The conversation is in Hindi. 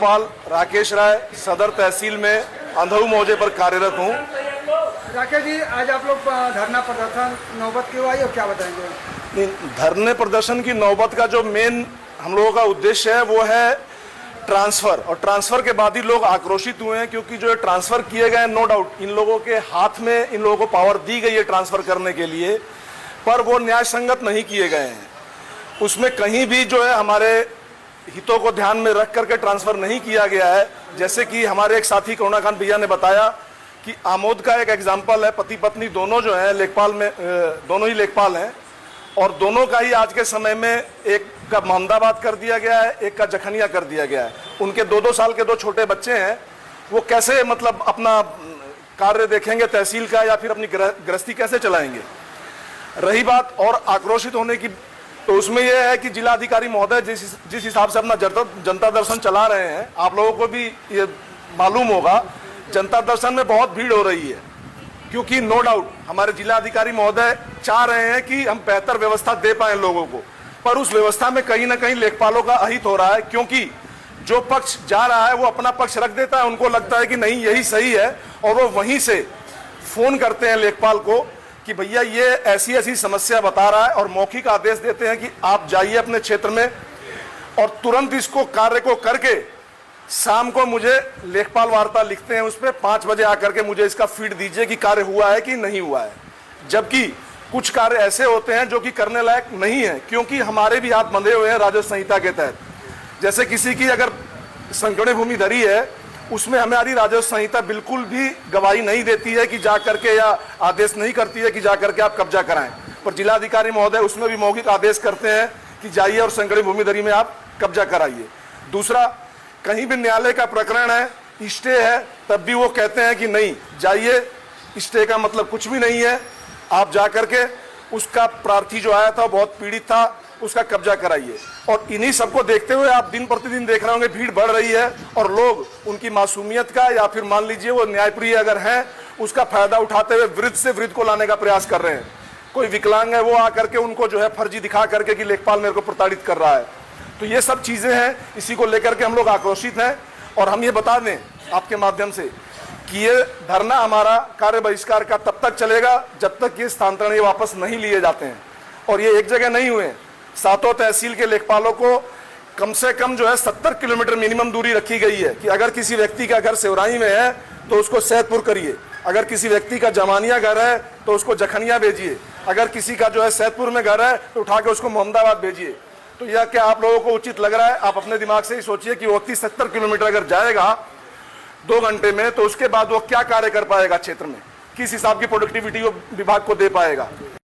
लेखपाल राकेश राय सदर तहसील में अंधऊ मौजे पर कार्यरत हूँ। राकेश जी, आज आप लोग धरना प्रदर्शन नौबत क्यों आई और क्या बताएंगे? धरने प्रदर्शन की नौबत का जो मेन हम लोगों का उद्देश्य है वो है ट्रांसफर, और ट्रांसफर के बाद ही लोग आक्रोशित हुए हैं क्योंकि जो ट्रांसफर किए गए, नो डाउट इन लोगों के हाथ में इन लोगों को पावर दी गई है ट्रांसफर करने के लिए, पर वो न्याय संगत नहीं किए गए हैं। उसमें कहीं भी जो है हमारे हितों को ध्यान में रख करके ट्रांसफर नहीं किया गया है। जैसे कि हमारे एक साथी करुणाकांत भैया ने बताया कि आमोद का एक एग्जाम्पल है, पति पत्नी दोनों जो हैं लेखपाल में, दोनों ही लेखपाल हैं और दोनों का ही आज के समय में एक का मोहम्मदाबाद कर दिया गया है, एक का जखनिया कर दिया गया है। उनके 2-2 साल के 2 छोटे बच्चे हैं, वो कैसे मतलब अपना कार्य देखेंगे तहसील का या फिर अपनी गृहस्थी कैसे चलाएंगे। रही बात और आक्रोशित होने की, तो उसमें यह है कि जिलाधिकारी महोदय जिस हिसाब से अपना जनता दर्शन चला रहे हैं, आप लोगों को भी ये मालूम होगा जनता दर्शन में बहुत भीड़ हो रही है क्योंकि नो डाउट हमारे जिलाधिकारी महोदय चाह रहे हैं कि हम बेहतर व्यवस्था दे पाएं लोगों को, पर उस व्यवस्था में कहीं ना कहीं लेखपालों का अहित हो रहा है क्योंकि जो पक्ष जा रहा है वो अपना पक्ष रख देता है, उनको लगता है कि नहीं यही सही है और वो वहीं से फोन करते हैं लेखपाल को कि भैया ये ऐसी ऐसी समस्या बता रहा है और मौखिक आदेश देते हैं कि आप जाइए अपने क्षेत्र में और तुरंत इसको कार्य को करके शाम को मुझे लेखपाल वार्ता लिखते हैं, उस पर 5 बजे आकर के मुझे इसका फीड दीजिए कि कार्य हुआ है कि नहीं हुआ है। जबकि कुछ कार्य ऐसे होते हैं जो कि करने लायक नहीं है क्योंकि हमारे भी हाथ बंधे हुए हैं राजस्व संहिता के तहत। जैसे किसी की अगर संकीर्ण भूमि धरी है, उसमें हमारी राजस्व संहिता बिल्कुल भी गवाही नहीं देती है कि जा करके, या आदेश नहीं करती है कि जा करके आप कब्जा कराएं, पर जिलाधिकारी महोदय उसमें भी मौखिक आदेश करते हैं कि जाइए और संकीर्ण भूमि धरी में आप कब्जा कराइए। दूसरा, कहीं भी न्यायालय का प्रकरण है, स्टे है, तब भी वो कहते हैं कि नहीं जाइए, स्टे का मतलब कुछ भी नहीं है, आप जा करके उसका प्रार्थी जो आया था बहुत पीड़ित था, उसका कब्जा कराइए। और इन्हीं सबको देखते हुए आप दिन प्रतिदिन देख रहे होंगे भीड़ बढ़ रही है और लोग उनकी मासूमियत का या फिर मान लीजिए वो न्यायप्रिय अगर हैं उसका फायदा उठाते हुए वृद्ध से वृद्ध को लाने का प्रयास कर रहे हैं। कोई विकलांग है वो आकर के उनको जो है फर्जी दिखा करके कि लेखपाल मेरे को प्रताड़ित कर रहा है। तो ये सब चीजें हैं, इसी को लेकर के हम लोग आक्रोशित हैं। और हम ये बता दें आपके माध्यम से कि ये धरना हमारा कार्य बहिष्कार का तब तक चलेगा जब तक ये स्थानांतरण वापस नहीं लिए जाते हैं। और ये एक जगह नहीं हुए, 7 तहसील के लेखपालों को कम से कम जो है 70 किलोमीटर मिनिमम दूरी रखी गई है कि अगर किसी व्यक्ति का घर सेवराई में है तो उसको सैदपुर करिए, अगर किसी व्यक्ति का जमानिया घर है तो उसको जखनिया भेजिए, अगर किसी का जो है सैदपुर में घर है तो उठा के उसको मोहम्मदाबाद भेजिए। तो यह क्या आप लोगों को उचित लग रहा है? आप अपने दिमाग से ही सोचिए कि वो 30-70 किलोमीटर अगर जाएगा 2 घंटे में तो उसके बाद वो क्या कार्य कर पाएगा क्षेत्र में, किस हिसाब की प्रोडक्टिविटी वो विभाग को दे पाएगा।